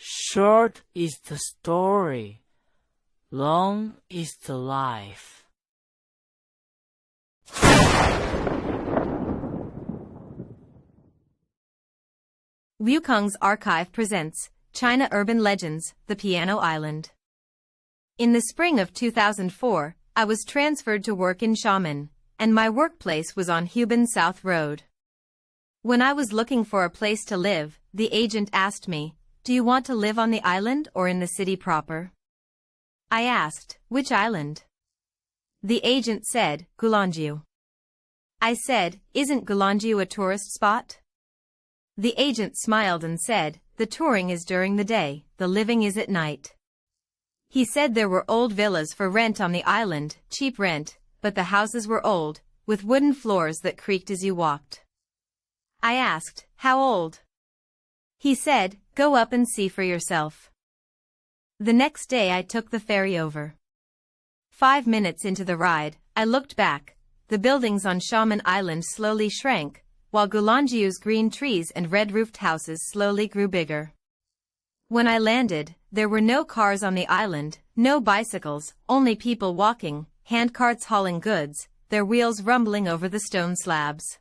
Short is the story, long is the life. Wukong's archive presents China Urban Legends, The Piano Island. In the spring of 2004, I was transferred to work in Xiamen, and my workplace was on Hubin South Road. When I was looking for a place to live, the agent asked me, "Do you want to live on the island or in the city proper?" I asked, "Which island?" The agent said, "Gulangyu." I said, "Isn't Gulangyu a tourist spot?" The agent smiled and said, "The touring is during the day, the living is at night." He said there were old villas for rent on the island, cheap rent, but the houses were old, with wooden floors that creaked as you walked. I asked, "How old?" He said, "Go up and see for yourself." The next day I took the ferry over. 5 minutes into the ride, I looked back. The buildings on Xiamen Island slowly shrank, while Gulangyu's green trees and red-roofed houses slowly grew bigger. When I landed, there were no cars on the island, no bicycles, only people walking, handcarts hauling goods, their wheels rumbling over the stone slabs.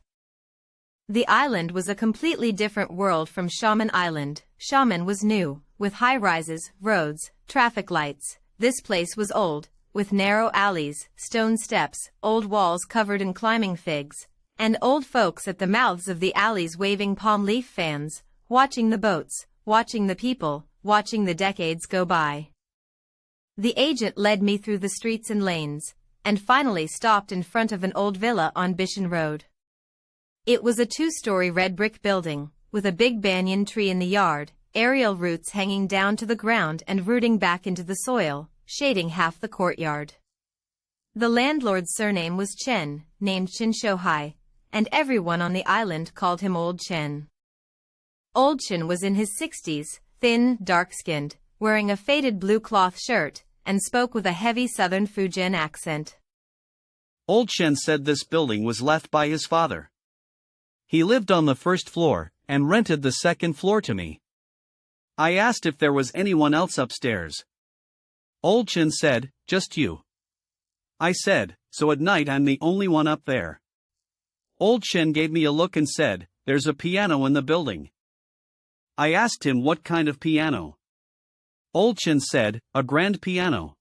The island was a completely different world from Xiamen Island. Xiamen was new, with high-rises, roads, traffic lights. This place was old, with narrow alleys, stone steps, old walls covered in climbing figs, and old folks at the mouths of the alleys waving palm leaf fans, watching the boats, watching the people, watching the decades go by. The agent led me through the streets and lanes, and finally stopped in front of an old villa on Bishan Road. It was a 2-story red brick building, with a big banyan tree in the yard, aerial roots hanging down to the ground and rooting back into the soil, shading half the courtyard. The landlord's surname was Chen, named Chen, and everyone on the island called him Old Chen. Old Chen was in his 60s, thin, dark-skinned, wearing a faded blue cloth shirt, and spoke with a heavy southern Fujian accent. Old Chen said this building was left by his father. He lived on the first floor, and rented the second floor to me. I asked if there was anyone else upstairs. Old Chen said, "Just you." I said, "So at night I'm the only one up there." Old Chen gave me a look and said, "There's a piano in the building." I asked him what kind of piano. Old Chen said, "A grand piano."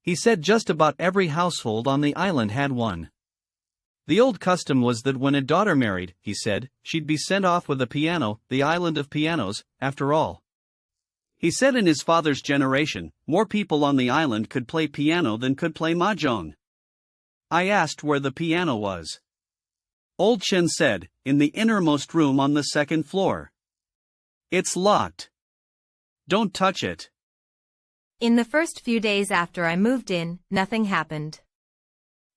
He said just about every household on the island had one. The old custom was that when a daughter married, he said, she'd be sent off with a piano, the island of pianos, after all. He said in his father's generation, more people on the island could play piano than could play mahjong. I asked where the piano was. Old Chen said, "In the innermost room on the second floor. It's locked. Don't touch it." In the first few days after I moved in, nothing happened.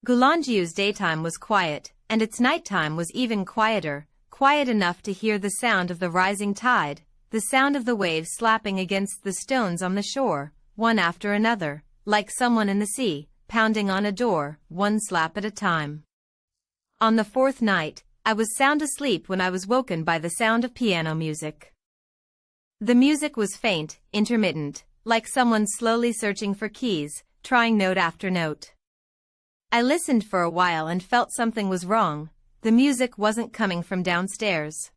Gulangyu's daytime was quiet, and its nighttime was even quieter, quiet enough to hear the sound of the rising tide, the sound of the waves slapping against the stones on the shore, one after another, like someone in the sea, pounding on a door, one slap at a time. On the 4th night, I was sound asleep when I was woken by the sound of piano music. The music was faint, intermittent, like someone slowly searching for keys, trying note after note. I listened for a while and felt something was wrong. The music wasn't coming from downstairs.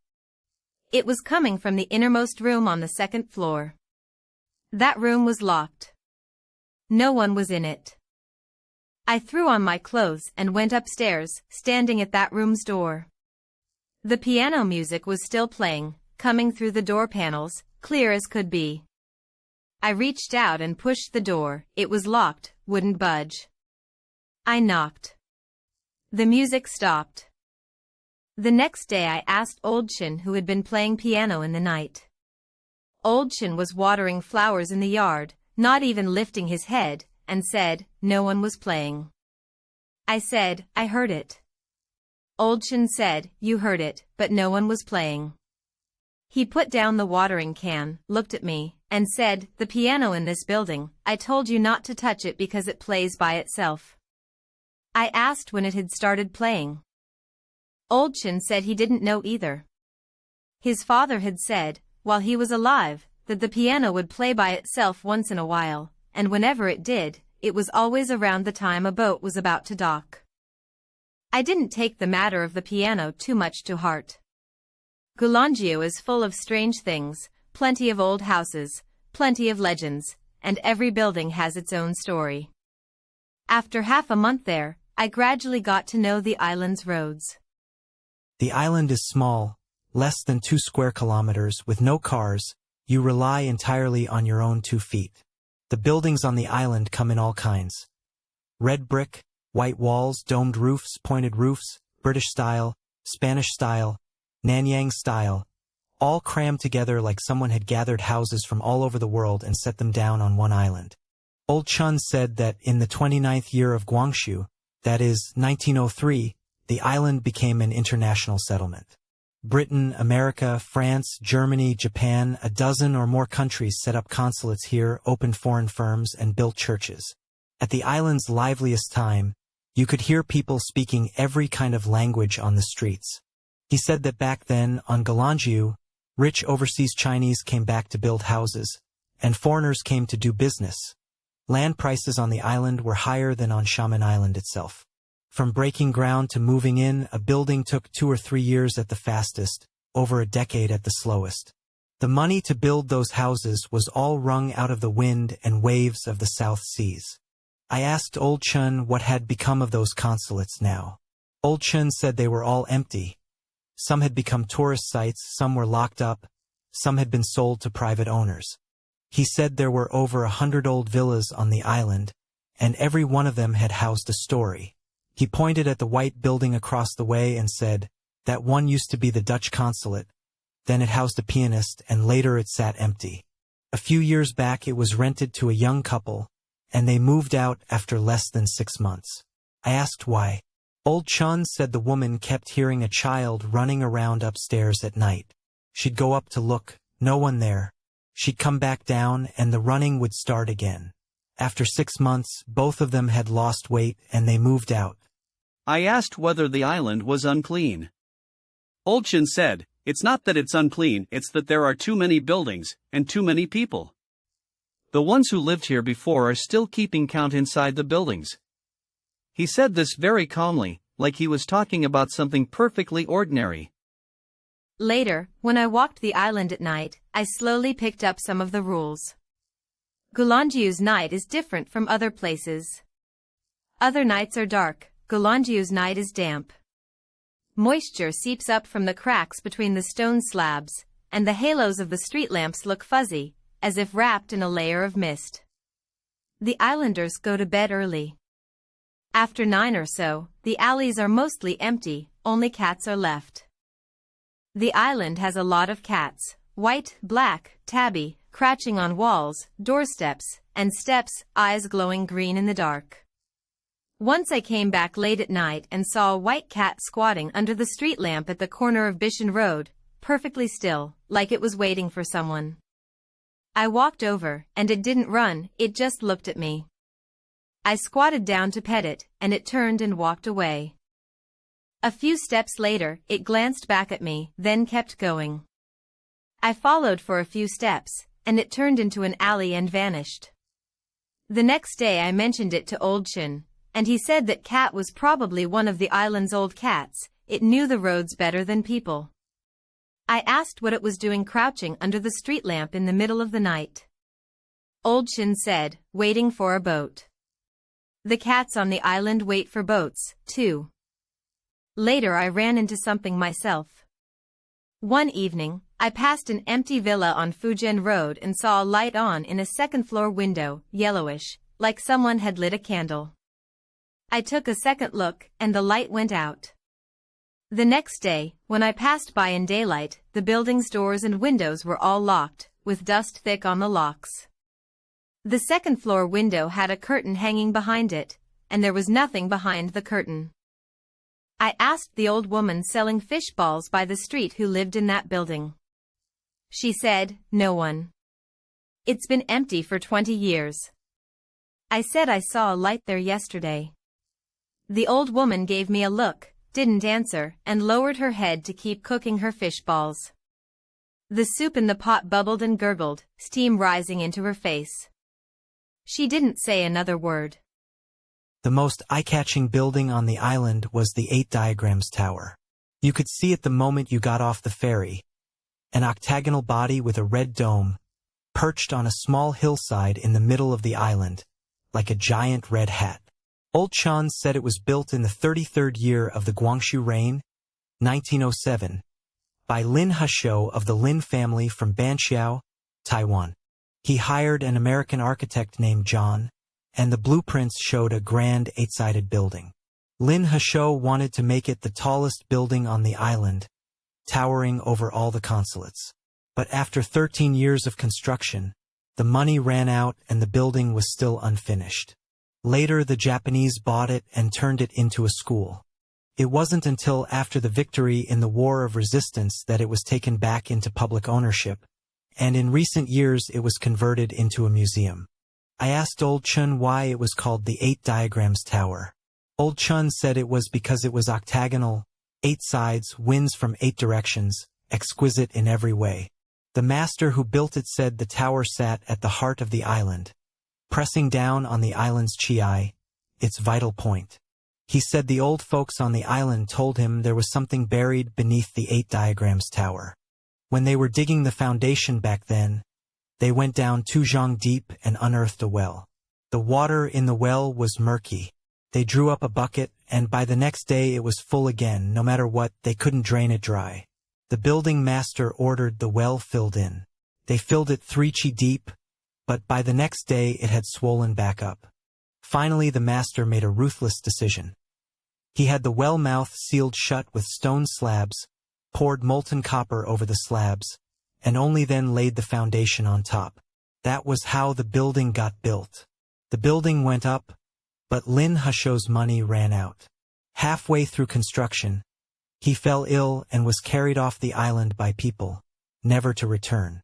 It was coming from the innermost room on the 2nd floor. That room was locked. No one was in it. I threw on my clothes and went upstairs, standing at that room's door. The piano music was still playing, coming through the door panels, clear as could be. I reached out and pushed the door. It was locked, wouldn't budge. I knocked. The music stopped. The next day I asked Old Chen who had been playing piano in the night. Old Chen was watering flowers in the yard, not even lifting his head, and said, no one was playing. I said, I heard it. Old Chen said, you heard it, but no one was playing. He put down the watering can, looked at me, and said, the piano in this building, I told you not to touch it because it plays by itself. I asked when it had started playing. Old Chen said he didn't know either. His father had said, while he was alive, that the piano would play by itself once in a while, and whenever it did, it was always around the time a boat was about to dock. I didn't take the matter of the piano too much to heart. Gulangyu is full of strange things, plenty of old houses, plenty of legends, and every building has its own story. After half a month there, I gradually got to know the island's roads. The island is small, less than 2 square kilometers, with no cars. You rely entirely on your own 2 feet. The buildings on the island come in all kinds. Red brick, white walls, domed roofs, pointed roofs, British style, Spanish style, Nanyang style, all crammed together like someone had gathered houses from all over the world and set them down on one island. Old Chen said that in the 29th year of Guangxu, that is, 1903, the island became an international settlement. Britain, America, France, Germany, Japan, a dozen or more countries set up consulates here, opened foreign firms, and built churches. At the island's liveliest time, you could hear people speaking every kind of language on the streets. He said that back then, on Gulangyu, rich overseas Chinese came back to build houses, and foreigners came to do business. Land prices on the island were higher than on Xiamen Island itself. From breaking ground to moving in, a building took 2 or 3 years at the fastest, over a decade at the slowest. The money to build those houses was all wrung out of the wind and waves of the South Seas. I asked Old Chen what had become of those consulates now. Old Chen said they were all empty. Some had become tourist sites, some were locked up, some had been sold to private owners. He said there were over 100 old villas on the island, and every one of them had housed a story. He pointed at the white building across the way and said, that one used to be the Dutch consulate, then it housed a pianist, and later it sat empty. A few years back it was rented to a young couple, and they moved out after less than 6 months. I asked why. Old Chen said the woman kept hearing a child running around upstairs at night. She'd go up to look, no one there. She'd come back down, and the running would start again. After 6 months, both of them had lost weight, and they moved out. I asked whether the island was unclean. Old Chen said, it's not that it's unclean, it's that there are too many buildings, and too many people. The ones who lived here before are still keeping count inside the buildings. He said this very calmly, like he was talking about something perfectly ordinary. Later, when I walked the island at night, I slowly picked up some of the rules. Gulangyu's night is different from other places. Other nights are dark, Gulangyu's night is damp. Moisture seeps up from the cracks between the stone slabs, and the halos of the street lamps look fuzzy, as if wrapped in a layer of mist. The islanders go to bed early. After 9 or so, the alleys are mostly empty, only cats are left. The island has a lot of cats, white, black, tabby, crouching on walls, doorsteps, and steps, eyes glowing green in the dark. Once I came back late at night and saw a white cat squatting under the street lamp at the corner of Bishan Road, perfectly still, like it was waiting for someone. I walked over, and it didn't run, it just looked at me. I squatted down to pet it, and it turned and walked away. A few steps later, it glanced back at me, then kept going. I followed for a few steps, and it turned into an alley and vanished. The next day I mentioned it to Old Chen, and he said that cat was probably one of the island's old cats, it knew the roads better than people. I asked what it was doing crouching under the street lamp in the middle of the night. Old Chen said, waiting for a boat. The cats on the island wait for boats, too. Later I ran into something myself. One evening, I passed an empty villa on Bishan Road and saw a light on in a second-floor window, yellowish, like someone had lit a candle. I took a second look, and the light went out. The next day, when I passed by in daylight, the building's doors and windows were all locked, with dust thick on the locks. The second-floor window had a curtain hanging behind it, and there was nothing behind the curtain. I asked the old woman selling fish balls by the street who lived in that building. She said, no one. It's been empty for 20 years. I said I saw a light there yesterday. The old woman gave me a look, didn't answer, and lowered her head to keep cooking her fish balls. The soup in the pot bubbled and gurgled, steam rising into her face. She didn't say another word. The most eye-catching building on the island was the 8 Diagrams Tower. You could see it the moment you got off the ferry. An octagonal body with a red dome, perched on a small hillside in the middle of the island, like a giant red hat. Old Chen said it was built in the 33rd year of the Guangxu reign, 1907, by Lin Heshou of the Lin family from Banqiao, Taiwan. He hired an American architect named John, and the blueprints showed a grand 8-sided building. Lin Heshou wanted to make it the tallest building on the island, towering over all the consulates. But after 13 years of construction, the money ran out and the building was still unfinished. Later, the Japanese bought it and turned it into a school. It wasn't until after the victory in the War of Resistance that it was taken back into public ownership, and in recent years it was converted into a museum. I asked Old Chen why it was called the 8 Diagrams Tower. Old Chen said it was because it was octagonal, 8 sides, winds from 8 directions, exquisite in every way. The master who built it said the tower sat at the heart of the island, pressing down on the island's qi, its vital point. He said the old folks on the island told him there was something buried beneath the 8 Diagrams Tower. When they were digging the foundation back then, they went down 2 zhang deep and unearthed a well. The water in the well was murky. They drew up a bucket, and by the next day it was full again. No matter what, they couldn't drain it dry. The building master ordered the well filled in. They filled it 3 chi deep, but by the next day it had swollen back up. Finally, the master made a ruthless decision. He had the well mouth sealed shut with stone slabs, poured molten copper over the slabs, and only then laid the foundation on top. That was how the building got built. The building went up, but Lin Heshou's money ran out. Halfway through construction, he fell ill and was carried off the island by people, never to return.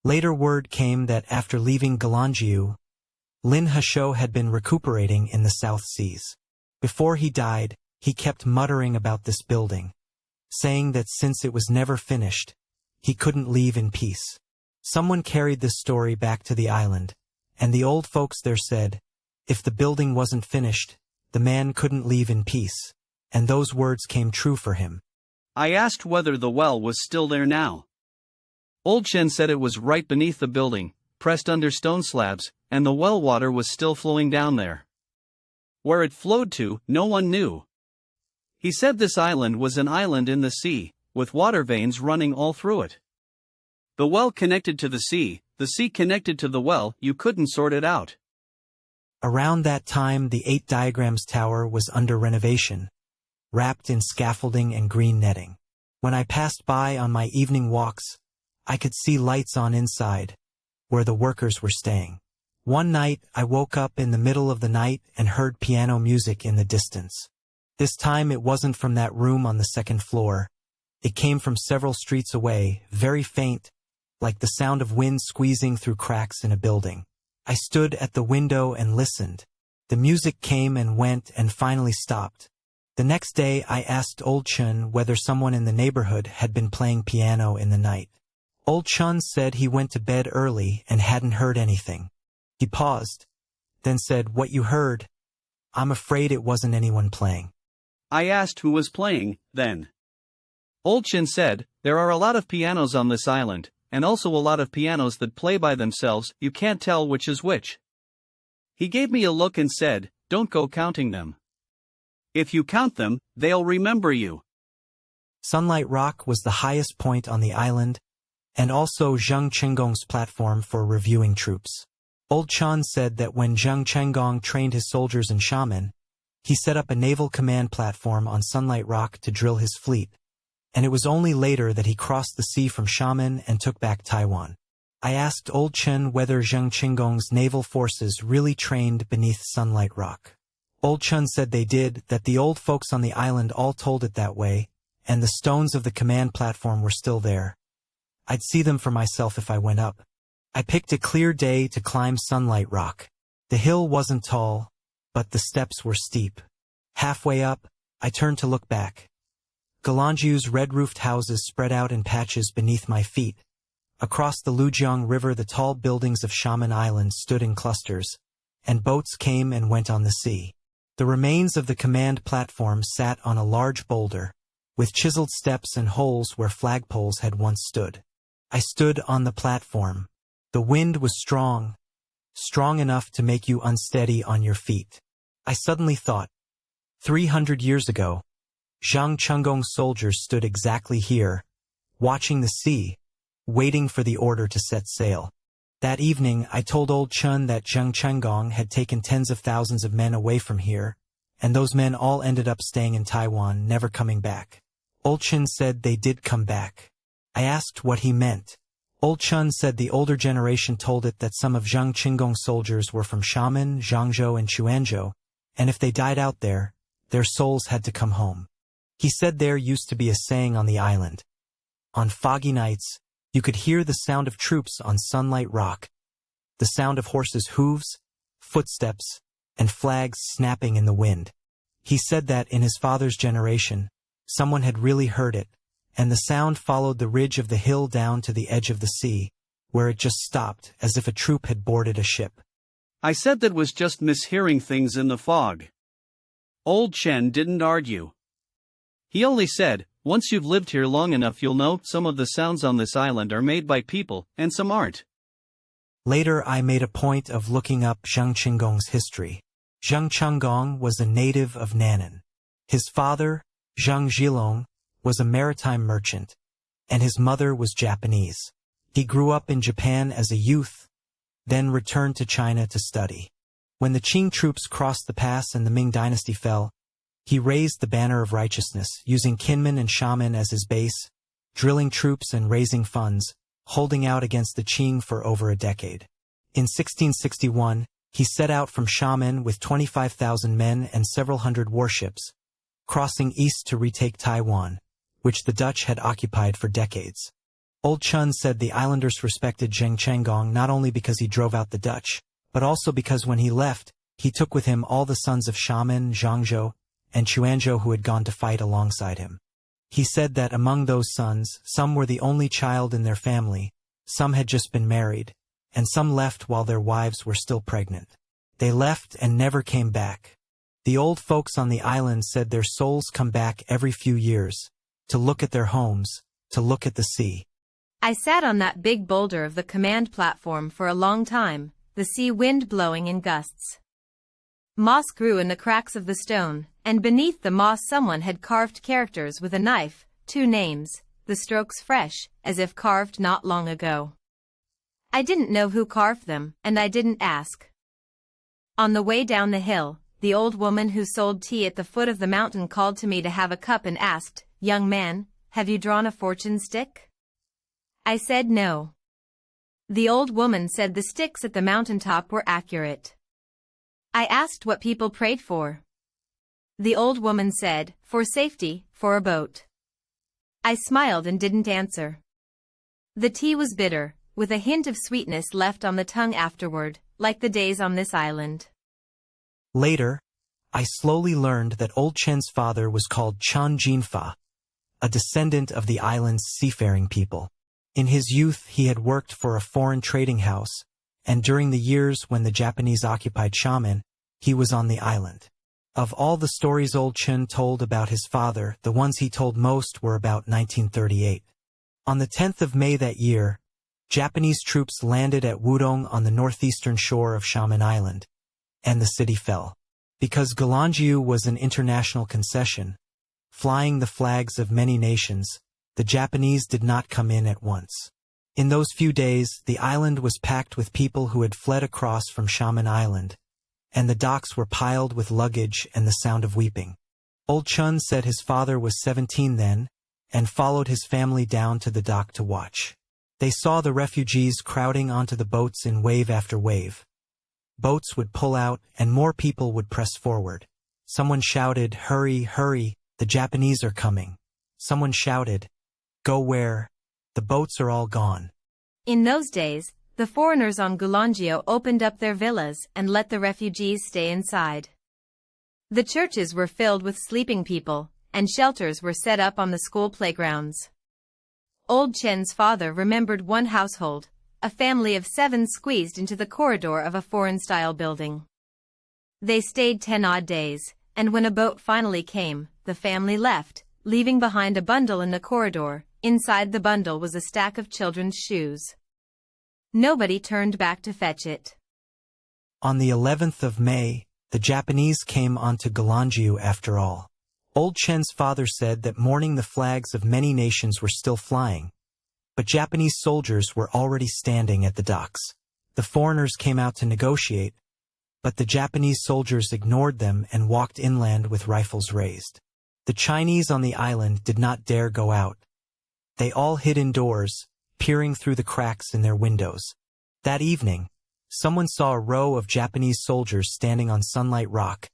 Later word came that after leaving Gulangyu, Lin Heshou had been recuperating in the South Seas. Before he died, he kept muttering about this building, saying that since it was never finished, he couldn't leave in peace. Someone carried this story back to the island, and the old folks there said, if the building wasn't finished, the man couldn't leave in peace, and those words came true for him. I asked whether the well was still there now. Old Chen said it was right beneath the building, pressed under stone slabs, and the well water was still flowing down there. Where it flowed to, no one knew. He said this island was an island in the sea, with water veins running all through it. The well connected to the sea connected to the well, you couldn't sort it out. Around that time, the 8 Diagrams Tower was under renovation, wrapped in scaffolding and green netting. When I passed by on my evening walks, I could see lights on inside, where the workers were staying. One night, I woke up in the middle of the night and heard piano music in the distance. This time it wasn't from that room on the 2nd floor. It came from several streets away, very faint, like the sound of wind squeezing through cracks in a building. I stood at the window and listened. The music came and went and finally stopped. The next day I asked Old Chen whether someone in the neighborhood had been playing piano in the night. Old Chen said he went to bed early and hadn't heard anything. He paused, then said, "What you heard? I'm afraid it wasn't anyone playing." I asked who was playing, then. Old Chen said, there are a lot of pianos on this island, and also a lot of pianos that play by themselves, you can't tell which is which. He gave me a look and said, don't go counting them. If you count them, they'll remember you. Sunlight Rock was the highest point on the island, and also Zheng Chenggong's platform for reviewing troops. Old Chen said that when Zheng Chenggong trained his soldiers in Xiamen, he set up a naval command platform on Sunlight Rock to drill his fleet, and it was only later that he crossed the sea from Xiamen and took back Taiwan. I asked Old Chen whether Zheng Chenggong's naval forces really trained beneath Sunlight Rock. Old Chen said they did, that the old folks on the island all told it that way, and the stones of the command platform were still there. I'd see them for myself if I went up. I picked a clear day to climb Sunlight Rock. The hill wasn't tall, but the steps were steep. Halfway up, I turned to look back. Gulangyu's red-roofed houses spread out in patches beneath my feet, Across the Lujiang River, the tall buildings of Xiamen Island stood in clusters, and boats came and went on the sea. The remains of the command platform sat on a large boulder, with chiseled steps and holes where flagpoles had once stood. I stood on the platform. The wind was strong enough to make you unsteady on your feet. I suddenly thought, 300 years ago, Zheng Chenggong soldiers stood exactly here, watching the sea, waiting for the order to set sail. That evening, I told old Chen that Zheng Chenggong had taken tens of thousands of men away from here, and those men all ended up staying in Taiwan, never coming back. Old Chen said they did come back. I asked what he meant. Old Chen said the older generation told it that some of Zheng Chenggong's soldiers were from Xiamen, Zhangzhou, and Quanzhou, and if they died out there, their souls had to come home. He said there used to be a saying on the island. On foggy nights, you could hear the sound of troops on Sunlight Rock, the sound of horses' hooves, footsteps, and flags snapping in the wind. He said that in his father's generation, someone had really heard it, and the sound followed the ridge of the hill down to the edge of the sea, where it just stopped as if a troop had boarded a ship. I said that was just mishearing things in the fog. Old Chen didn't argue. He only said, once you've lived here long enough you'll know some of the sounds on this island are made by people, and some aren't. Later I made a point of looking up Zheng Chenggong's history. Zheng Chenggong was a native of Nan'an. His father, Zheng Zhilong, was a maritime merchant, and his mother was Japanese. He grew up in Japan as a youth, then returned to China to study. When the Qing troops crossed the pass and the Ming dynasty fell, he raised the banner of righteousness, using Kinmen and Xiamen as his base, drilling troops and raising funds, holding out against the Qing for over a decade. In 1661, he set out from Xiamen with 25,000 men and several hundred warships, crossing east to retake Taiwan, which the Dutch had occupied for decades. Old Chen said the islanders respected Zheng Chenggong not only because he drove out the Dutch, but also because when he left, he took with him all the sons of Xiamen, Zhangzhou, and Quanzhou who had gone to fight alongside him. He said that among those sons, some were the only child in their family, some had just been married, and some left while their wives were still pregnant. They left and never came back. The old folks on the island said their souls come back every few years, to look at their homes, to look at the sea. I sat on that big boulder of the command platform for a long time, the sea wind blowing in gusts. Moss grew in the cracks of the stone, and beneath the moss someone had carved characters with a knife, 2 names, the strokes fresh, as if carved not long ago. I didn't know who carved them, and I didn't ask. On the way down the hill, the old woman who sold tea at the foot of the mountain called to me to have a cup and asked, "Young man, have you drawn a fortune stick?" I said no. The old woman said the sticks at the mountaintop were accurate. I asked what people prayed for. The old woman said, for safety, for a boat. I smiled and didn't answer. The tea was bitter, with a hint of sweetness left on the tongue afterward, like the days on this island. Later, I slowly learned that old Chen's father was called Chen Jinfa, a descendant of the island's seafaring people. In his youth he had worked for a foreign trading house, and during the years when the Japanese occupied Xiamen, he was on the island. Of all the stories old Chen told about his father, the ones he told most were about 1938. On the 10th of May that year, Japanese troops landed at Wukong on the northeastern shore of Xiamen Island, and the city fell. Because Gulangyu was an international concession, flying the flags of many nations, the Japanese did not come in at once. In those few days, the island was packed with people who had fled across from Xiamen Island, and the docks were piled with luggage and the sound of weeping. Old Chen said his father was 17 then, and followed his family down to the dock to watch. They saw the refugees crowding onto the boats in wave after wave. Boats would pull out, and more people would press forward. Someone shouted, "Hurry, hurry, the Japanese are coming." Someone shouted, "Go where? The boats are all gone." In those days, the foreigners on Gulangyu opened up their villas and let the refugees stay inside. The churches were filled with sleeping people, and shelters were set up on the school playgrounds. Old Chen's father remembered one household, a family of 7 squeezed into the corridor of a foreign-style building. They stayed 10 odd days, and when a boat finally came, the family left, leaving behind a bundle in the corridor. Inside the bundle was a stack of children's shoes. Nobody turned back to fetch it. On the 11th of May, the Japanese came onto Gulangyu after all. Old Chen's father said that morning the flags of many nations were still flying, but Japanese soldiers were already standing at the docks. The foreigners came out to negotiate, but the Japanese soldiers ignored them and walked inland with rifles raised. The Chinese on the island did not dare go out. They all hid indoors, peering through the cracks in their windows. That evening, someone saw a row of Japanese soldiers standing on Sunlight Rock,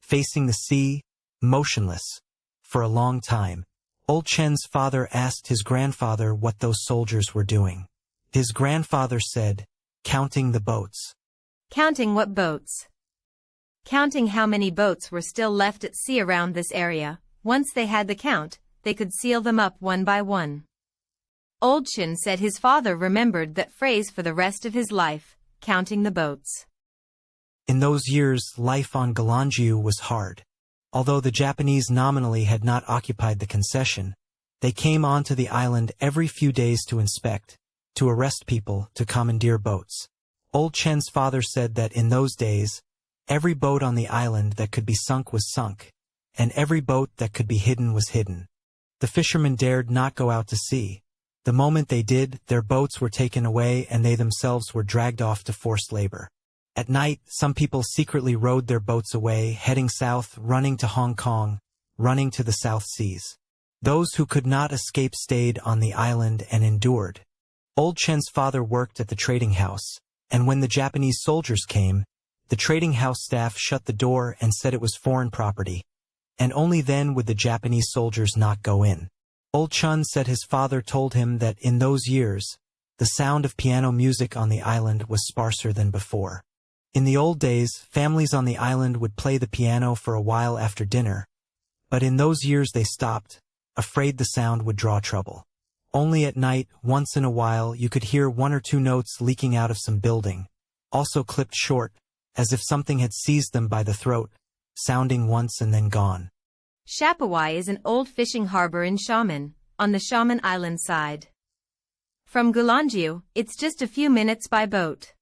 facing the sea, motionless. For a long time, Old Chen's father asked his grandfather what those soldiers were doing. His grandfather said, "Counting the boats." Counting what boats? Counting how many boats were still left at sea around this area. Once they had the count, they could seal them up one by one. Old Chen said his father remembered that phrase for the rest of his life, counting the boats. In those years, life on Gulangyu was hard. Although the Japanese nominally had not occupied the concession, they came onto the island every few days to inspect, to arrest people, to commandeer boats. Old Chen's father said that in those days, every boat on the island that could be sunk was sunk, and every boat that could be hidden was hidden. The fishermen dared not go out to sea. The moment they did, their boats were taken away and they themselves were dragged off to forced labor. At night, some people secretly rowed their boats away, heading south, running to Hong Kong, running to the South Seas. Those who could not escape stayed on the island and endured. Old Chen's father worked at the trading house, and when the Japanese soldiers came, the trading house staff shut the door and said it was foreign property, and only then would the Japanese soldiers not go in. Old Chen said his father told him that in those years, the sound of piano music on the island was sparser than before. In the old days, families on the island would play the piano for a while after dinner, but in those years they stopped, afraid the sound would draw trouble. Only at night, once in a while, you could hear 1 or 2 notes leaking out of some building, also clipped short, as if something had seized them by the throat, sounding once and then gone. Shapawai is an old fishing harbor in Xiamen, on the Xiamen Island side. From Gulangyu, it's just a few minutes by boat.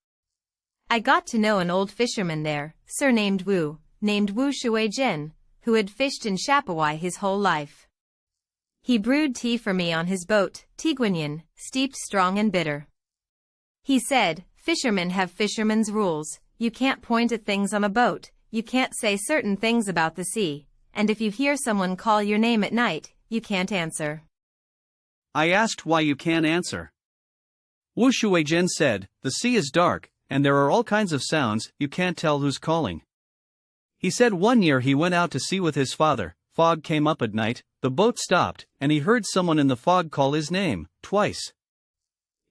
I got to know an old fisherman there, surnamed Wu, named Wu Shuizhen, who had fished in Shapawai his whole life. He brewed tea for me on his boat, tea guanyin, steeped strong and bitter. He said, fishermen have fishermen's rules, you can't point at things on a boat, you can't say certain things about the sea, and if you hear someone call your name at night, you can't answer. I asked why you can't answer. Wu Shuizhen said, the sea is dark, and there are all kinds of sounds, you can't tell who's calling. He said one year he went out to sea with his father, fog came up at night, the boat stopped, and he heard someone in the fog call his name, twice.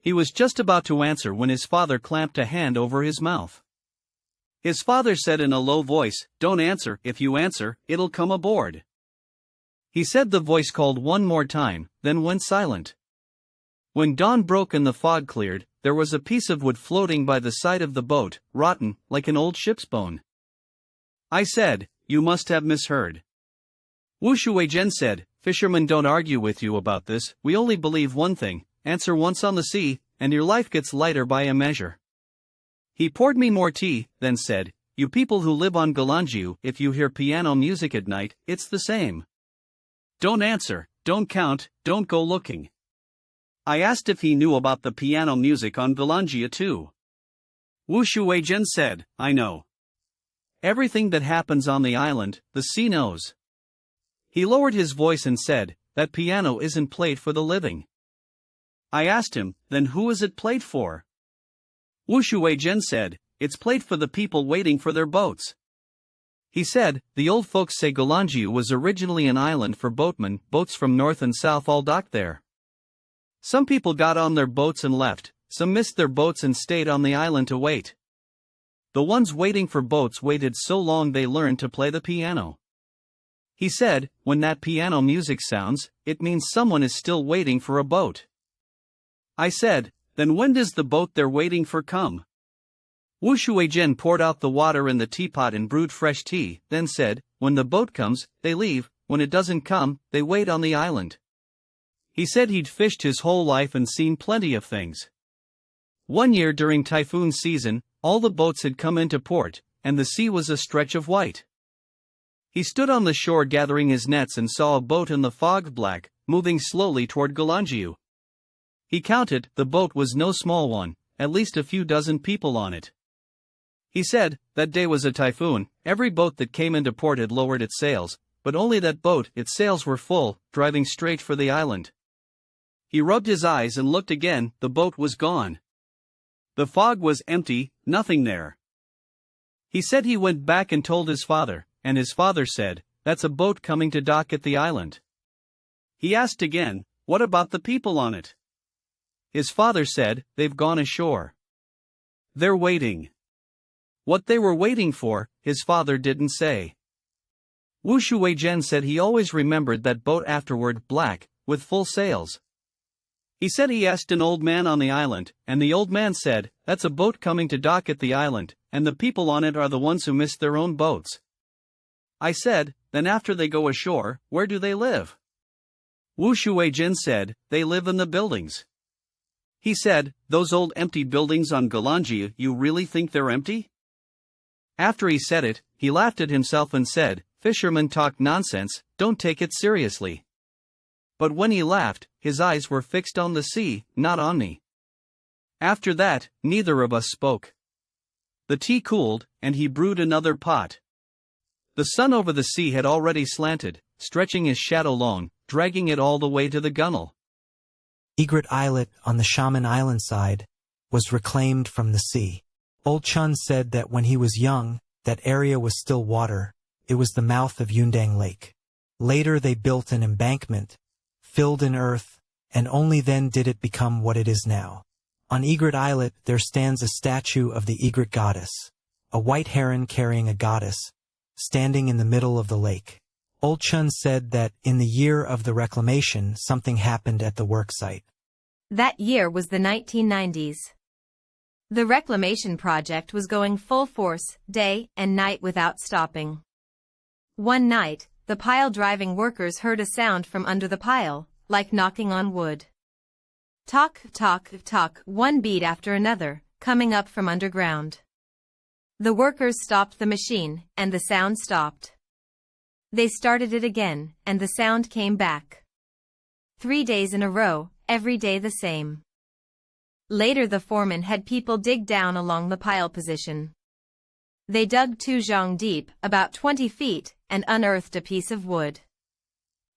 He was just about to answer when his father clamped a hand over his mouth. His father said in a low voice, don't answer, if you answer, it'll come aboard. He said the voice called one more time, then went silent. When dawn broke and the fog cleared, there was a piece of wood floating by the side of the boat, rotten, like an old ship's bone. I said, you must have misheard. Wu Shuizhen said, fishermen don't argue with you about this, we only believe one thing, answer once on the sea, and your life gets lighter by a measure. He poured me more tea, then said, you people who live on Gulangyu, if you hear piano music at night, it's the same. Don't answer, don't count, don't go looking. I asked if he knew about the piano music on Gulangyu too. Wu Shuizhen said, I know. Everything that happens on the island, the sea knows. He lowered his voice and said, that piano isn't played for the living. I asked him, then who is it played for? Wu Shuizhen said, it's played for the people waiting for their boats. He said, the old folks say Gulangyu was originally an island for boatmen, boats from north and south all docked there. Some people got on their boats and left, some missed their boats and stayed on the island to wait. The ones waiting for boats waited so long they learned to play the piano. He said, when that piano music sounds, it means someone is still waiting for a boat. I said, then when does the boat they're waiting for come? Wu Shuizhen poured out the water in the teapot and brewed fresh tea, then said, when the boat comes, they leave, when it doesn't come, they wait on the island. He said he'd fished his whole life and seen plenty of things. One year during typhoon season, all the boats had come into port, and the sea was a stretch of white. He stood on the shore gathering his nets and saw a boat in the fog black, moving slowly toward Gulangyu. He counted, the boat was no small one, at least a few dozen people on it. He said, that day was a typhoon, every boat that came into port had lowered its sails, but only that boat, its sails were full, driving straight for the island. He rubbed his eyes and looked again, the boat was gone. The fog was empty, nothing there. He said he went back and told his father, and his father said, that's a boat coming to dock at the island. He asked again, what about the people on it? His father said, they've gone ashore. They're waiting. What they were waiting for, his father didn't say. Wu Shuizhen said he always remembered that boat afterward, black, with full sails. He said he asked an old man on the island, and the old man said, that's a boat coming to dock at the island, and the people on it are the ones who missed their own boats. I said, then after they go ashore, where do they live? Wu Shuizhen said, they live in the buildings. He said, those old empty buildings on Gulangyu, you really think they're empty? After he said it, he laughed at himself and said, fishermen talk nonsense, don't take it seriously. But when he laughed, his eyes were fixed on the sea, not on me. After that, neither of us spoke. The tea cooled, and he brewed another pot. The sun over the sea had already slanted, stretching his shadow long, dragging it all the way to the gunwale. Egret Islet on the Xiamen Island side was reclaimed from the sea. Old Chen said that when he was young, that area was still water, it was the mouth of Yundang Lake. Later they built an embankment, filled in earth, and only then did it become what it is now. On Egret Islet there stands a statue of the Egret goddess, a white heron carrying a goddess, standing in the middle of the lake. Old Chen said that in the year of the reclamation something happened at the work site. That year was the 1990s. The reclamation project was going full force, day and night without stopping. One night, the pile-driving workers heard a sound from under the pile, like knocking on wood. Talk, talk, talk, one beat after another, coming up from underground. The workers stopped the machine, and the sound stopped. They started it again, and the sound came back. 3 days in a row, every day the same. Later the foreman had people dig down along the pile position. They dug 2 zhang deep, about 20 feet, and unearthed a piece of wood.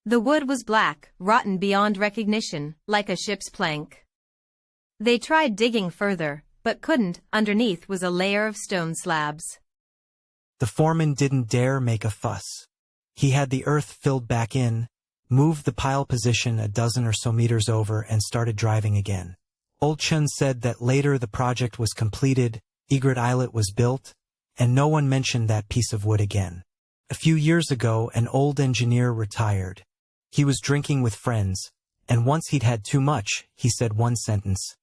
The wood was black, rotten beyond recognition, like a ship's plank. They tried digging further, but couldn't. Underneath was a layer of stone slabs. The foreman didn't dare make a fuss. He had the earth filled back in, moved the pile position a dozen or so meters over and started driving again. Old Chen said that later the project was completed, Egret Islet was built, and no one mentioned that piece of wood again. A few years ago an old engineer retired. He was drinking with friends, and once he'd had too much, he said one sentence.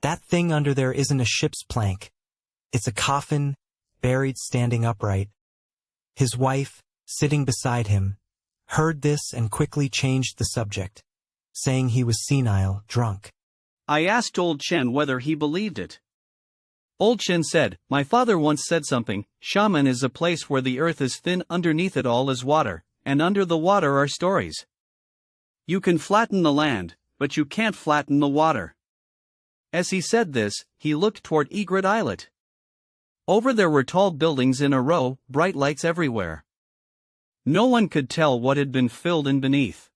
That thing under there isn't a ship's plank. It's a coffin, buried standing upright. His wife, sitting beside him, heard this and quickly changed the subject, saying he was senile, drunk. I asked old Chen whether he believed it. Old Chen said, my father once said something, Xiamen is a place where the earth is thin, underneath it all is water, and under the water are stories. You can flatten the land, but you can't flatten the water. As he said this, he looked toward Egret Islet. Over there were tall buildings in a row, bright lights everywhere. No one could tell what had been filled in beneath.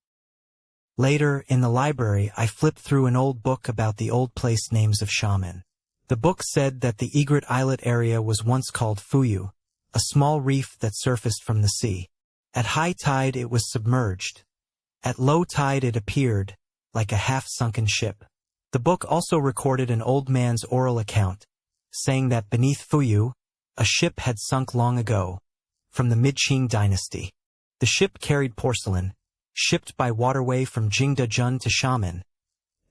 Later, in the library, I flipped through an old book about the old place names of Xiamen. The book said that the Egret Islet area was once called Fuyu, a small reef that surfaced from the sea. At high tide it was submerged. At low tide it appeared, like a half-sunken ship. The book also recorded an old man's oral account, saying that beneath Fuyu, a ship had sunk long ago, from the mid-Qing dynasty. The ship carried porcelain, shipped by waterway from Jingdezhen to Xiamen.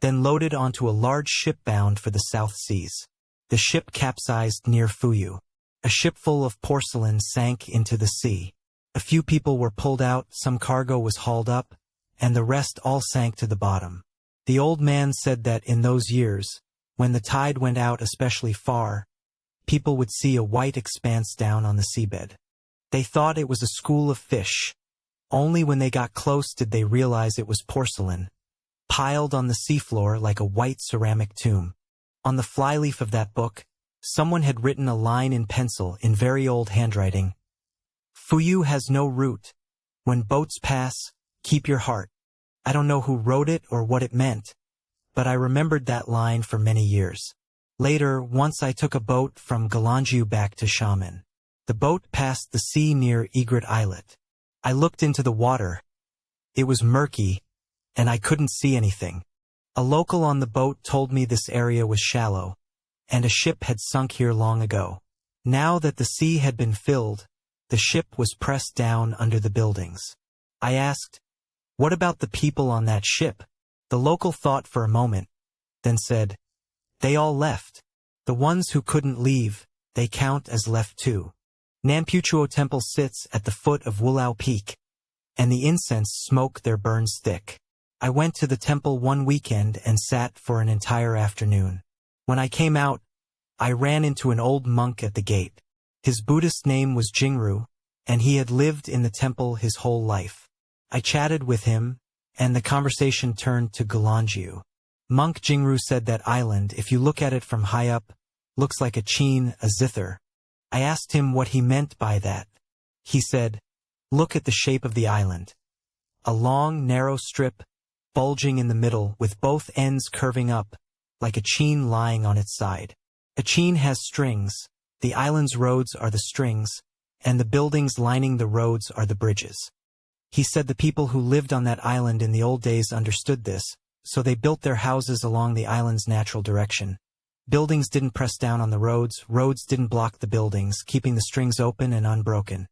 then loaded onto a large ship bound for the South Seas. The ship capsized near Fuyu. A ship full of porcelain sank into the sea. A few people were pulled out, some cargo was hauled up, and the rest all sank to the bottom. The old man said that in those years, when the tide went out especially far, people would see a white expanse down on the seabed. They thought it was a school of fish. Only when they got close did they realize it was porcelain, piled on the seafloor like a white ceramic tomb. On the flyleaf of that book, someone had written a line in pencil in very old handwriting. Fuyu has no root. When boats pass, keep your heart. I don't know who wrote it or what it meant, but I remembered that line for many years. Later, once I took a boat from Gulangyu back to Xiamen. The boat passed the sea near Egret Islet. I looked into the water. It was murky, and I couldn't see anything. A local on the boat told me this area was shallow, and a ship had sunk here long ago. Now that the sea had been filled, the ship was pressed down under the buildings. I asked, "What about the people on that ship?" The local thought for a moment, then said, "They all left. The ones who couldn't leave, they count as left too." Nanputuo Temple sits at the foot of Wulao Peak, and the incense smoke there burns thick. I went to the temple one weekend and sat for an entire afternoon. When I came out, I ran into an old monk at the gate. His Buddhist name was Jingru, and he had lived in the temple his whole life. I chatted with him, and the conversation turned to Gulangyu. Monk Jingru said that island, if you look at it from high up, looks like a Chen, a zither. I asked him what he meant by that. He said, "Look at the shape of the island. A long, narrow strip, bulging in the middle with both ends curving up, like a Chen lying on its side. A Chen has strings, the island's roads are the strings, and the buildings lining the roads are the bridges." He said the people who lived on that island in the old days understood this, so they built their houses along the island's natural direction. Buildings didn't press down on the roads didn't block the buildings, keeping the strings open and unbroken.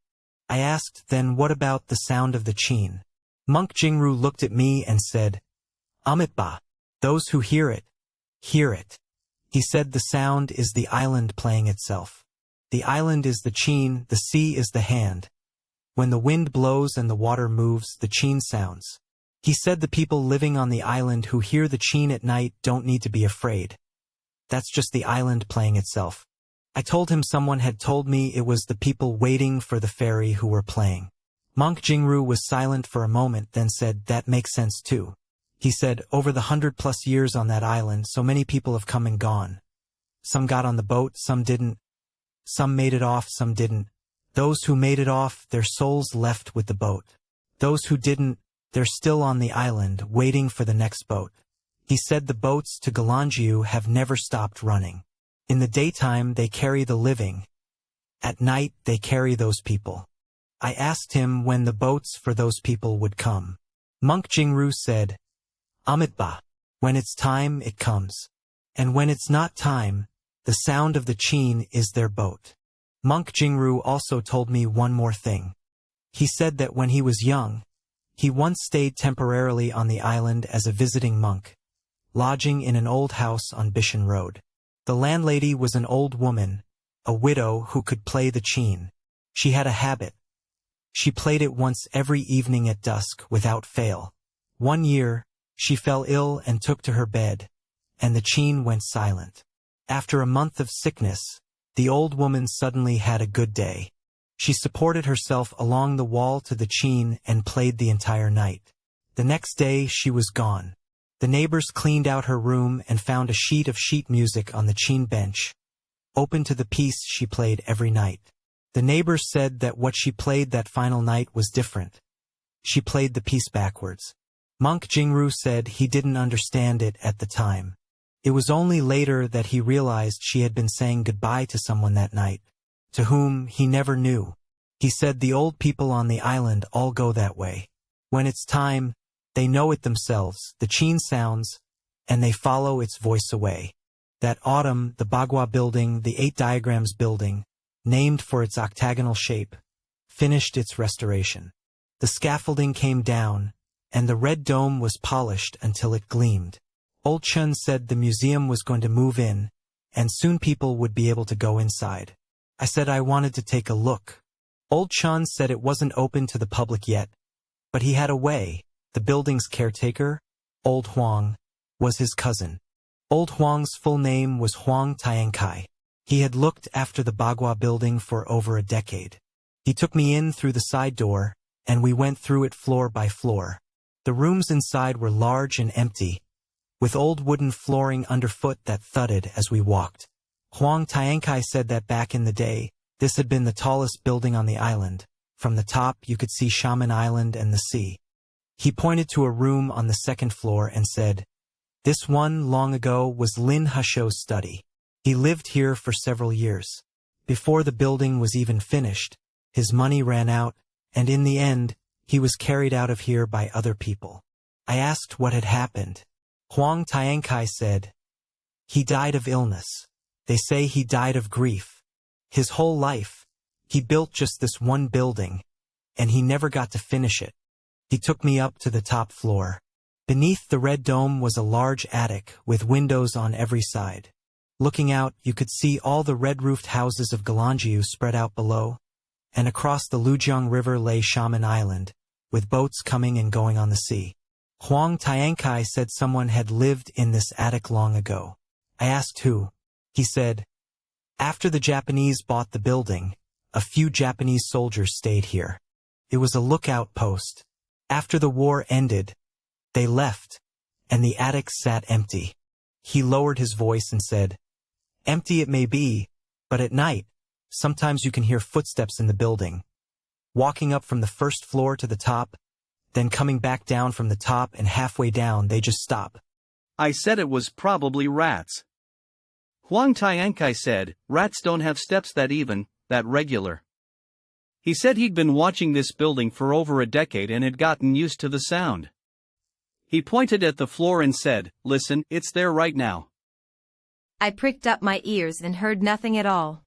I asked, then what about the sound of the Chen? Monk Jingru looked at me and said, "Amitba, those who hear it, hear it." He said the sound is the island playing itself. The island is the Chen, the sea is the hand. When the wind blows and the water moves, the Chen sounds. He said the people living on the island who hear the Chen at night don't need to be afraid. That's just the island playing itself. I told him someone had told me it was the people waiting for the ferry who were playing. Monk Jingru was silent for a moment, then said, "That makes sense too." He said, "Over the 100+ years on that island, so many people have come and gone. Some got on the boat, some didn't. Some made it off, some didn't. Those who made it off, their souls left with the boat. Those who didn't, they're still on the island, waiting for the next boat." He said the boats to Gulangyu have never stopped running. In the daytime, they carry the living. At night, they carry those people. I asked him when the boats for those people would come. Monk Jingru said, "Amitba, when it's time, it comes. And when it's not time, the sound of the Chen is their boat." Monk Jingru also told me one more thing. He said that when he was young, he once stayed temporarily on the island as a visiting monk, lodging in an old house on Bishan Road. The landlady was an old woman, a widow who could play the Chen. She had a habit. She played it once every evening at dusk without fail. One year, she fell ill and took to her bed, and the Chen went silent. After a month of sickness, the old woman suddenly had a good day. She supported herself along the wall to the Chen and played the entire night. The next day, she was gone. The neighbors cleaned out her room and found a sheet of sheet music on the Chen bench, open to the piece she played every night. The neighbors said that what she played that final night was different. She played the piece backwards. Monk Jingru said he didn't understand it at the time. It was only later that he realized she had been saying goodbye to someone that night, to whom he never knew. He said the old people on the island all go that way. When it's time, they know it themselves, the Chen sounds, and they follow its voice away. That autumn, the Bagua building, the 8 diagrams building, named for its octagonal shape, finished its restoration. The scaffolding came down, and the red dome was polished until it gleamed. Old Chen said the museum was going to move in, and soon people would be able to go inside. I said I wanted to take a look. Old Chen said it wasn't open to the public yet, but he had a way. The building's caretaker, Old Huang, was his cousin. Old Huang's full name was Huang Tiankai. He had looked after the Bagua building for over a decade. He took me in through the side door, and we went through it floor by floor. The rooms inside were large and empty, with old wooden flooring underfoot that thudded as we walked. Huang Tiankai said that back in the day, this had been the tallest building on the island. From the top you could see Xiamen Island and the sea. He pointed to a room on the second floor and said, "This one, long ago, was Lin Heshou's study. He lived here for several years. Before the building was even finished, his money ran out, and in the end, he was carried out of here by other people." I asked what had happened. Huang Tiankai said, "He died of illness. They say he died of grief. His whole life, he built just this one building, and he never got to finish it." He took me up to the top floor. Beneath the red dome was a large attic with windows on every side. Looking out, you could see all the red-roofed houses of Gulangyu spread out below, and across the Lujiang River lay Xiamen Island, with boats coming and going on the sea. Huang Tiankai said someone had lived in this attic long ago. I asked who. He said, "After the Japanese bought the building, a few Japanese soldiers stayed here. It was a lookout post. After the war ended, they left, and the attic sat empty." He lowered his voice and said, "Empty it may be, but at night, sometimes you can hear footsteps in the building, walking up from the first floor to the top, then coming back down from the top, and halfway down they just stop." I said it was probably rats. Huang Tiankai said, "Rats don't have steps that even, that regular." He said he'd been watching this building for over a decade and had gotten used to the sound. He pointed at the floor and said, "Listen, it's there right now." I pricked up my ears and heard nothing at all.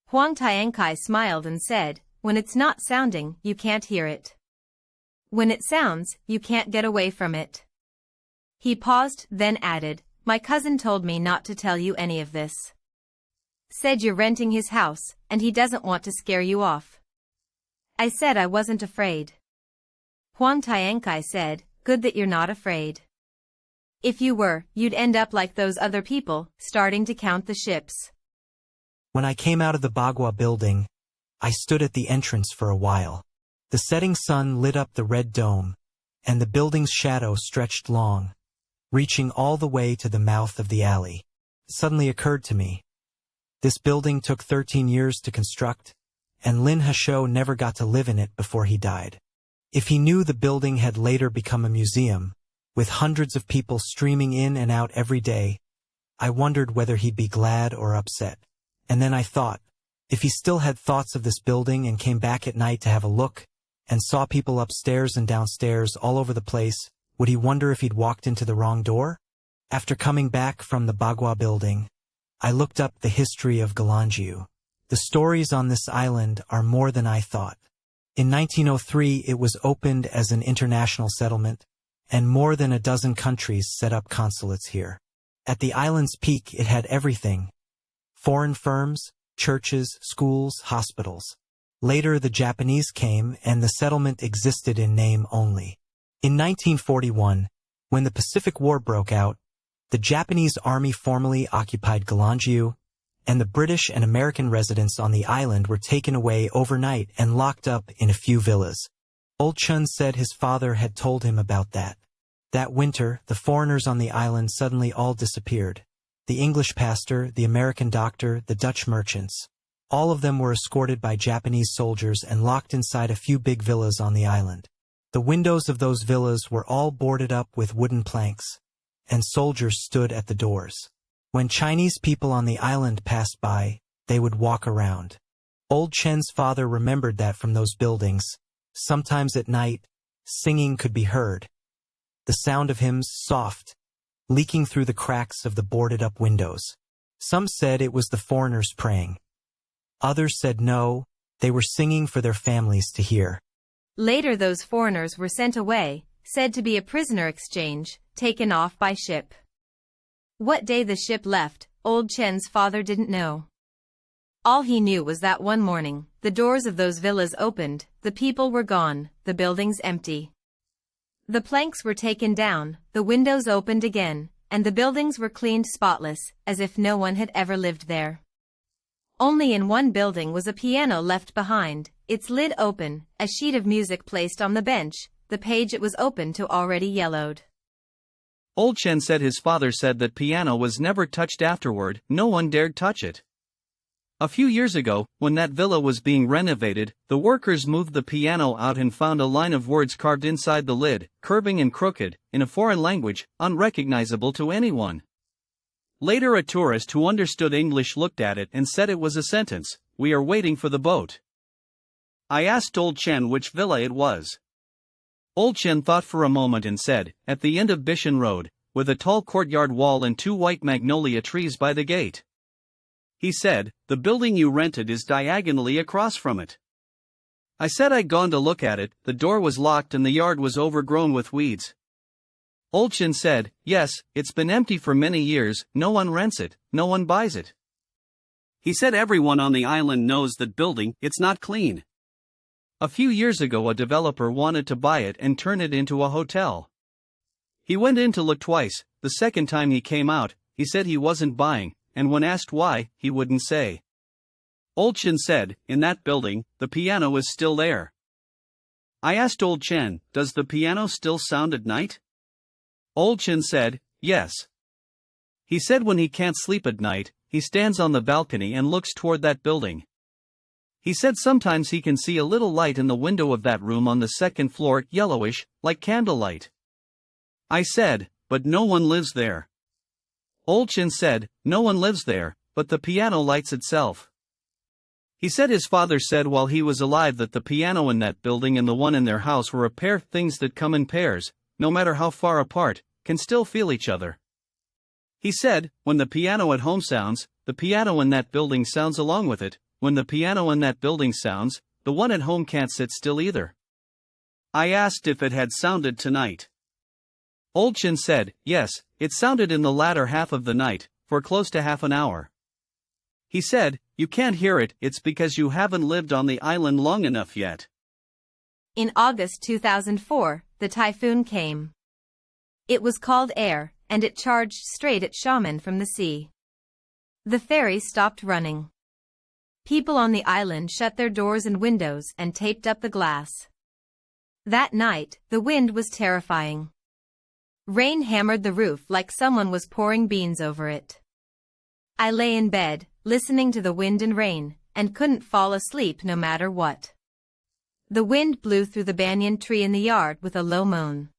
Huang Tiankai smiled and said, "When it's not sounding, you can't hear it. When it sounds, you can't get away from it." He paused, then added, "My cousin told me not to tell you any of this. Said you're renting his house, and he doesn't want to scare you off." I said I wasn't afraid. Huang Tiankai said, "Good that you're not afraid. If you were, you'd end up like those other people, starting to count the ships." When I came out of the Bagua building, I stood at the entrance for a while. The setting sun lit up the red dome, and the building's shadow stretched long, reaching all the way to the mouth of the alley. It suddenly occurred to me, this building took 13 years to construct, and Lin Heshou never got to live in it before he died. If he knew the building had later become a museum, with hundreds of people streaming in and out every day, I wondered whether he'd be glad or upset. And then I thought, if he still had thoughts of this building and came back at night to have a look, and saw people upstairs and downstairs all over the place, would he wonder if he'd walked into the wrong door? After coming back from the Bagua building, I looked up the history of Gulangyu. The stories on this island are more than I thought. In 1903, it was opened as an international settlement, and more than a dozen countries set up consulates here. At the island's peak, it had everything: foreign firms, churches, schools, hospitals. Later, the Japanese came, and the settlement existed in name only. In 1941, when the Pacific War broke out, the Japanese army formally occupied Gulangyu, and the British and American residents on the island were taken away overnight and locked up in a few villas. Old Chen said his father had told him about that. That winter, the foreigners on the island suddenly all disappeared. The English pastor, the American doctor, the Dutch merchants. All of them were escorted by Japanese soldiers and locked inside a few big villas on the island. The windows of those villas were all boarded up with wooden planks, and soldiers stood at the doors. When Chinese people on the island passed by, they would walk around. Old Chen's father remembered that from those buildings, sometimes at night, singing could be heard. The sound of hymns soft, leaking through the cracks of the boarded-up windows. Some said it was the foreigners praying. Others said no, they were singing for their families to hear. Later those foreigners were sent away, said to be a prisoner exchange, taken off by ship. What day the ship left, old Chen's father didn't know. All he knew was that one morning, the doors of those villas opened, the people were gone, the buildings empty. The planks were taken down, the windows opened again, and the buildings were cleaned spotless, as if no one had ever lived there. Only in one building was a piano left behind, its lid open, a sheet of music placed on the bench, the page it was open to already yellowed. Old Chen said his father said that piano was never touched afterward, no one dared touch it. A few years ago, when that villa was being renovated, the workers moved the piano out and found a line of words carved inside the lid, curving and crooked, in a foreign language, unrecognizable to anyone. Later a tourist who understood English looked at it and said it was a sentence, "We are waiting for the boat." I asked Old Chen which villa it was. Old Chen thought for a moment and said, "At the end of Bishan Road, with a tall courtyard wall and 2 white magnolia trees by the gate." He said, "The building you rented is diagonally across from it." I said I'd gone to look at it, the door was locked and the yard was overgrown with weeds. Old Chen said, "Yes, it's been empty for many years, no one rents it, no one buys it." He said everyone on the island knows that building, it's not clean. A few years ago a developer wanted to buy it and turn it into a hotel. He went in to look twice, the second time he came out, he said he wasn't buying, and when asked why, he wouldn't say. Old Chen said, "In that building, the piano is still there." I asked Old Chen, "Does the piano still sound at night?" Old Chen said, "Yes." He said when he can't sleep at night, he stands on the balcony and looks toward that building. He said sometimes he can see a little light in the window of that room on the second floor, yellowish, like candlelight. I said, "But no one lives there." Old Chen said, "No one lives there, but the piano lights itself." He said his father said while he was alive that the piano in that building and the one in their house were a pair of things that come in pairs, no matter how far apart, can still feel each other. He said, when the piano at home sounds, the piano in that building sounds along with it, when the piano in that building sounds, the one at home can't sit still either. I asked if it had sounded tonight. Old Chen said, yes, it sounded in the latter half of the night, for close to half an hour. He said, you can't hear it, it's because you haven't lived on the island long enough yet. In August 2004, the typhoon came. It was called Air, and it charged straight at Xiamen from the sea. The ferry stopped running. People on the island shut their doors and windows and taped up the glass. That night, the wind was terrifying. Rain hammered the roof like someone was pouring beans over it. I lay in bed, listening to the wind and rain, and couldn't fall asleep no matter what. The wind blew through the banyan tree in the yard with a low moan.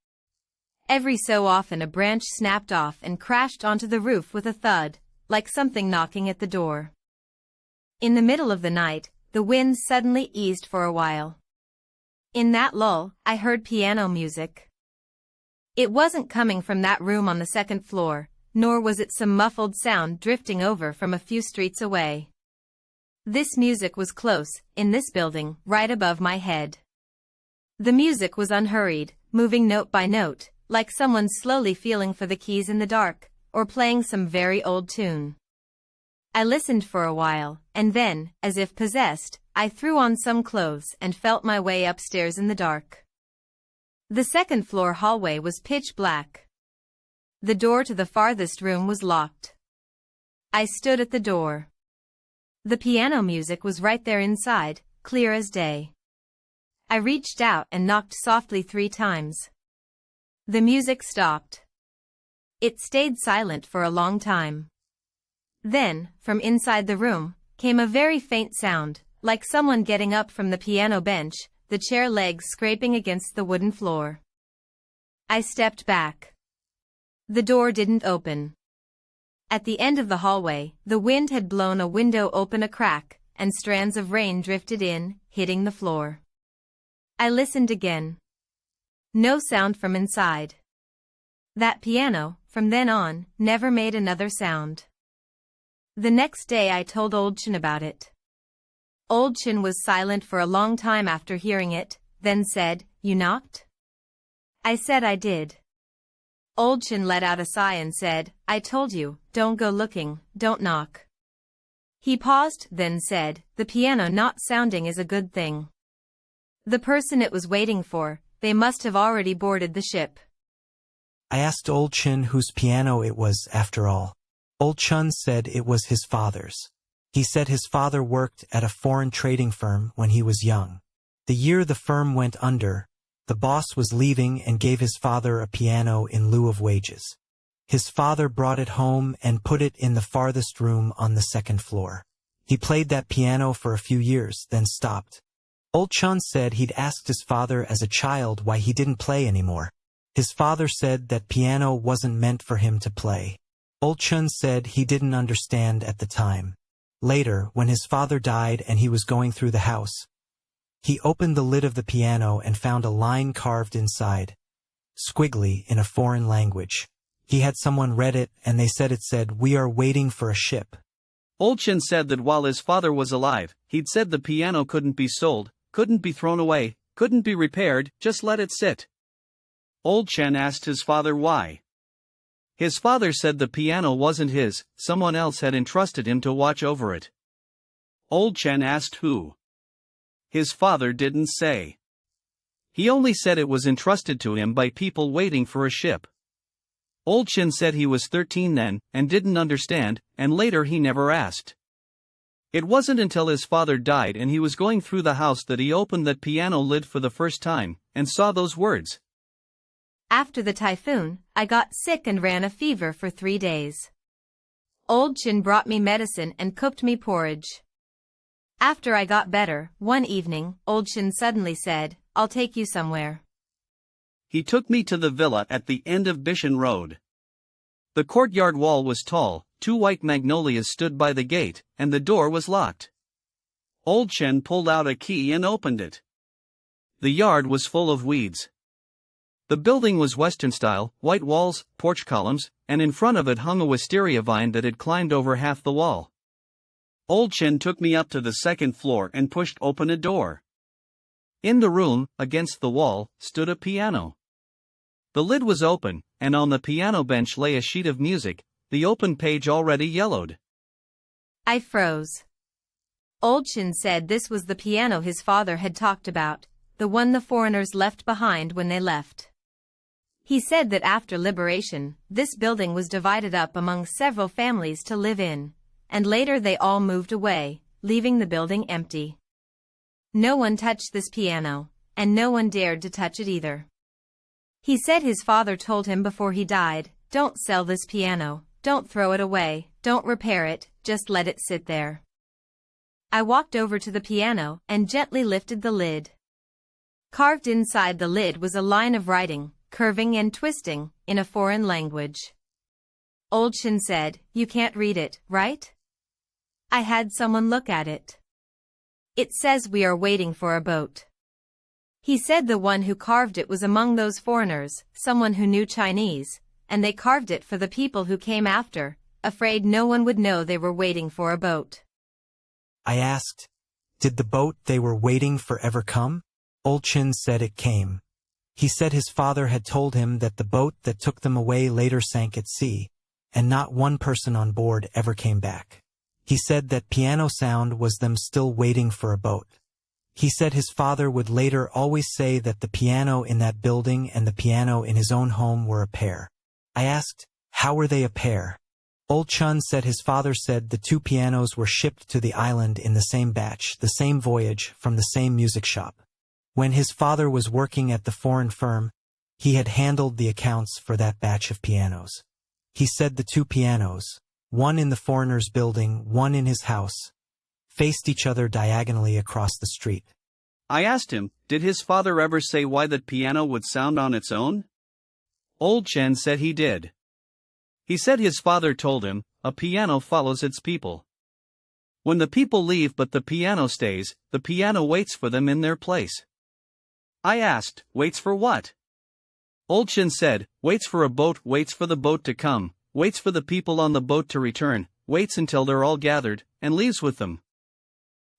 Every so often a branch snapped off and crashed onto the roof with a thud, like something knocking at the door. In the middle of the night, the wind suddenly eased for a while. In that lull, I heard piano music. It wasn't coming from that room on the second floor, nor was it some muffled sound drifting over from a few streets away. This music was close, in this building, right above my head. The music was unhurried, moving note by note, like someone slowly feeling for the keys in the dark, or playing some very old tune. I listened for a while, and then, as if possessed, I threw on some clothes and felt my way upstairs in the dark. The second floor hallway was pitch black. The door to the farthest room was locked. I stood at the door. The piano music was right there inside, clear as day. I reached out and knocked softly 3 times. The music stopped. It stayed silent for a long time. Then, from inside the room, came a very faint sound, like someone getting up from the piano bench, the chair legs scraping against the wooden floor. I stepped back. The door didn't open. At the end of the hallway, the wind had blown a window open a crack, and strands of rain drifted in, hitting the floor. I listened again. No sound from inside. That piano, from then on, never made another sound. The next day I told Old Chen about it. Old Chen was silent for a long time after hearing it, then said, "You knocked?" I said I did. Old Chen let out a sigh and said, I told you, don't go looking, don't knock. He paused, then said, the piano not sounding is a good thing. The person it was waiting for, they must have already boarded the ship. I asked Old Chen whose piano it was after all. Old Chen said it was his father's. He said his father worked at a foreign trading firm when he was young. The year the firm went under, the boss was leaving and gave his father a piano in lieu of wages. His father brought it home and put it in the farthest room on the second floor. He played that piano for a few years, then stopped. Old Chen said he'd asked his father as a child why he didn't play anymore. His father said that piano wasn't meant for him to play. Old Chen said he didn't understand at the time. Later, when his father died and he was going through the house, he opened the lid of the piano and found a line carved inside, squiggly in a foreign language. He had someone read it and they said it said, "We are waiting for a ship." Old Chen said that while his father was alive, he'd said the piano couldn't be sold, couldn't be thrown away, couldn't be repaired, just let it sit. Old Chen asked his father why. His father said the piano wasn't his, someone else had entrusted him to watch over it. Old Chen asked who. His father didn't say. He only said it was entrusted to him by people waiting for a ship. Old Chen said he was 13 then, and didn't understand, and later he never asked. It wasn't until his father died and he was going through the house that he opened that piano lid for the first time, and saw those words. After the typhoon, I got sick and ran a fever for 3 days. Old Chen brought me medicine and cooked me porridge. After I got better, one evening, Old Chen suddenly said, I'll take you somewhere. He took me to the villa at the end of Bishan Road. The courtyard wall was tall, 2 white magnolias stood by the gate, and the door was locked. Old Chen pulled out a key and opened it. The yard was full of weeds. The building was Western style, white walls, porch columns, and in front of it hung a wisteria vine that had climbed over half the wall. Old Chen took me up to the second floor and pushed open a door. In the room, against the wall, stood a piano. The lid was open, and on the piano bench lay a sheet of music, the open page already yellowed. I froze. Old Chen said this was the piano his father had talked about, the one the foreigners left behind when they left. He said that after liberation, this building was divided up among several families to live in, and later they all moved away, leaving the building empty. No one touched this piano, and no one dared to touch it either. He said his father told him before he died, don't sell this piano, don't throw it away, don't repair it, just let it sit there. I walked over to the piano and gently lifted the lid. Carved inside the lid was a line of writing, curving and twisting, in a foreign language. Old Chen said, you can't read it, right? I had someone look at it. It says we are waiting for a boat. He said the one who carved it was among those foreigners, someone who knew Chinese, and they carved it for the people who came after, afraid no one would know they were waiting for a boat. I asked, did the boat they were waiting for ever come? Old Chen said it came. He said his father had told him that the boat that took them away later sank at sea, and not one person on board ever came back. He said that piano sound was them still waiting for a boat. He said his father would later always say that the piano in that building and the piano in his own home were a pair. I asked, how were they a pair? Old Chen said his father said the 2 pianos were shipped to the island in the same batch, the same voyage, from the same music shop. When his father was working at the foreign firm, he had handled the accounts for that batch of pianos. He said the 2 pianos, one in the foreigner's building, one in his house, faced each other diagonally across the street. I asked him, did his father ever say why that piano would sound on its own? Old Chen said he did. He said his father told him, a piano follows its people. When the people leave but the piano stays, the piano waits for them in their place. I asked, waits for what? Old Chen said, waits for a boat, waits for the boat to come, waits for the people on the boat to return, waits until they're all gathered, and leaves with them.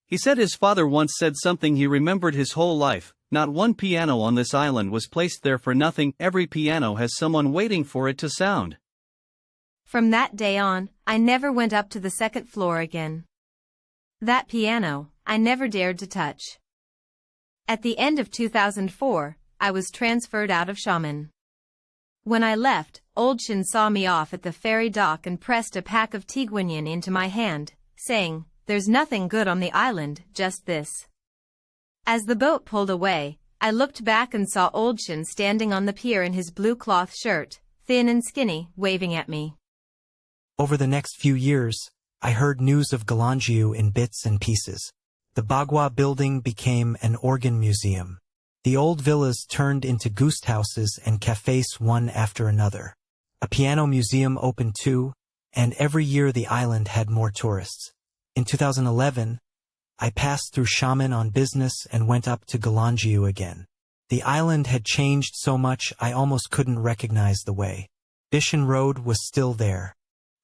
He said his father once said something he remembered his whole life: not one piano on this island was placed there for nothing, every piano has someone waiting for it to sound. From that day on, I never went up to the second floor again. That piano, I never dared to touch. At the end of 2004, I was transferred out of Xiamen. When I left, old Chen saw me off at the ferry dock and pressed a pack of tiguanyin into my hand, saying, "There's nothing good on the island, just this." As the boat pulled away, I looked back and saw old Chen standing on the pier in his blue cloth shirt, thin and skinny, waving at me. Over the next few years, I heard news of Gulangyu in bits and pieces. The Bagua building became an organ museum. The old villas turned into ghost houses and cafes one after another. A piano museum opened too, and every year the island had more tourists. In 2011, I passed through Xiamen on business and went up to Gulangyu again. The island had changed so much I almost couldn't recognize the way. Bishan Road was still there.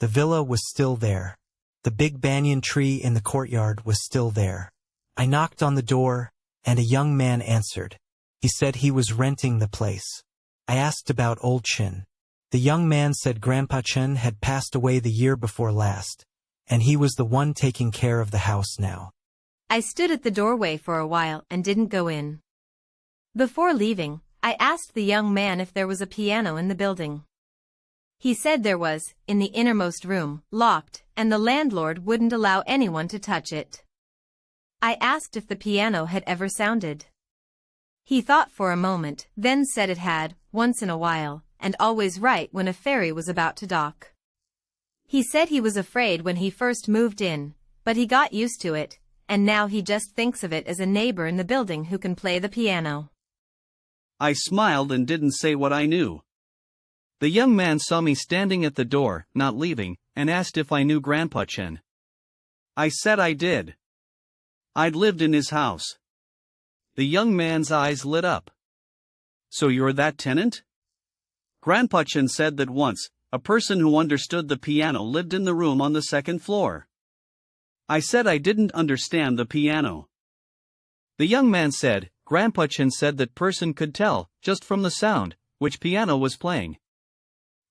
The villa was still there. The big banyan tree in the courtyard was still there. I knocked on the door, and a young man answered. He said he was renting the place. I asked about old Chen. The young man said Grandpa Chen had passed away the year before last, and he was the one taking care of the house now. I stood at the doorway for a while and didn't go in. Before leaving, I asked the young man if there was a piano in the building. He said there was, in the innermost room, locked, and the landlord wouldn't allow anyone to touch it. I asked if the piano had ever sounded. He thought for a moment, then said it had, once in a while, and always right when a ferry was about to dock. He said he was afraid when he first moved in, but he got used to it, and now he just thinks of it as a neighbor in the building who can play the piano. I smiled and didn't say what I knew. The young man saw me standing at the door, not leaving, and asked if I knew Grandpa Chen. I said I did. I'd lived in his house. The young man's eyes lit up. "So you're that tenant?" Grandpa Chen said that once, a person who understood the piano lived in the room on the second floor. I said I didn't understand the piano. The young man said, Grandpa Chen said that person could tell, just from the sound, which piano was playing.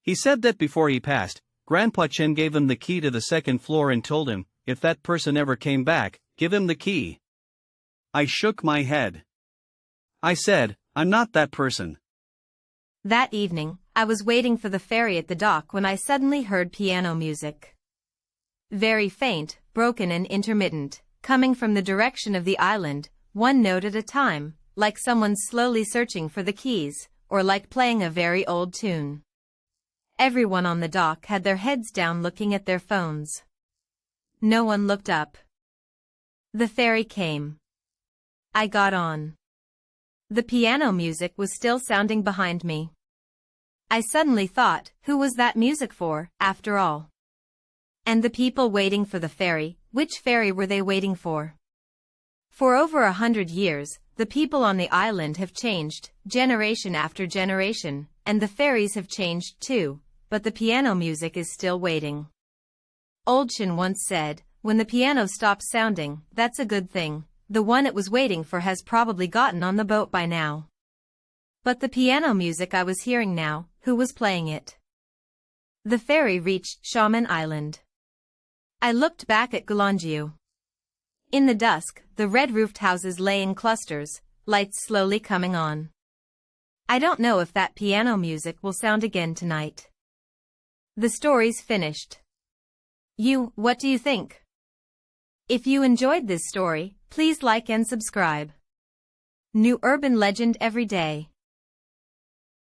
He said that before he passed, Grandpa Chen gave him the key to the second floor and told him, if that person ever came back, give him the key. I shook my head. I said, I'm not that person. That evening, I was waiting for the ferry at the dock when I suddenly heard piano music. Very faint, broken and intermittent, coming from the direction of the island, one note at a time, like someone slowly searching for the keys, or like playing a very old tune. Everyone on the dock had their heads down looking at their phones. No one looked up. The ferry came. I got on. The piano music was still sounding behind me. I suddenly thought, who was that music for, after all? And the people waiting for the ferry, which ferry were they waiting for? For over 100 years, the people on the island have changed, generation after generation, and the ferries have changed too, but the piano music is still waiting. Old Chen once said, when the piano stops sounding, that's a good thing. The one it was waiting for has probably gotten on the boat by now. But the piano music I was hearing now, who was playing it? The ferry reached Xiamen Island. I looked back at Gulangyu. In the dusk, the red-roofed houses lay in clusters, lights slowly coming on. I don't know if that piano music will sound again tonight. The story's finished. What do you think? If you enjoyed this story, please like and subscribe. New urban legend every day.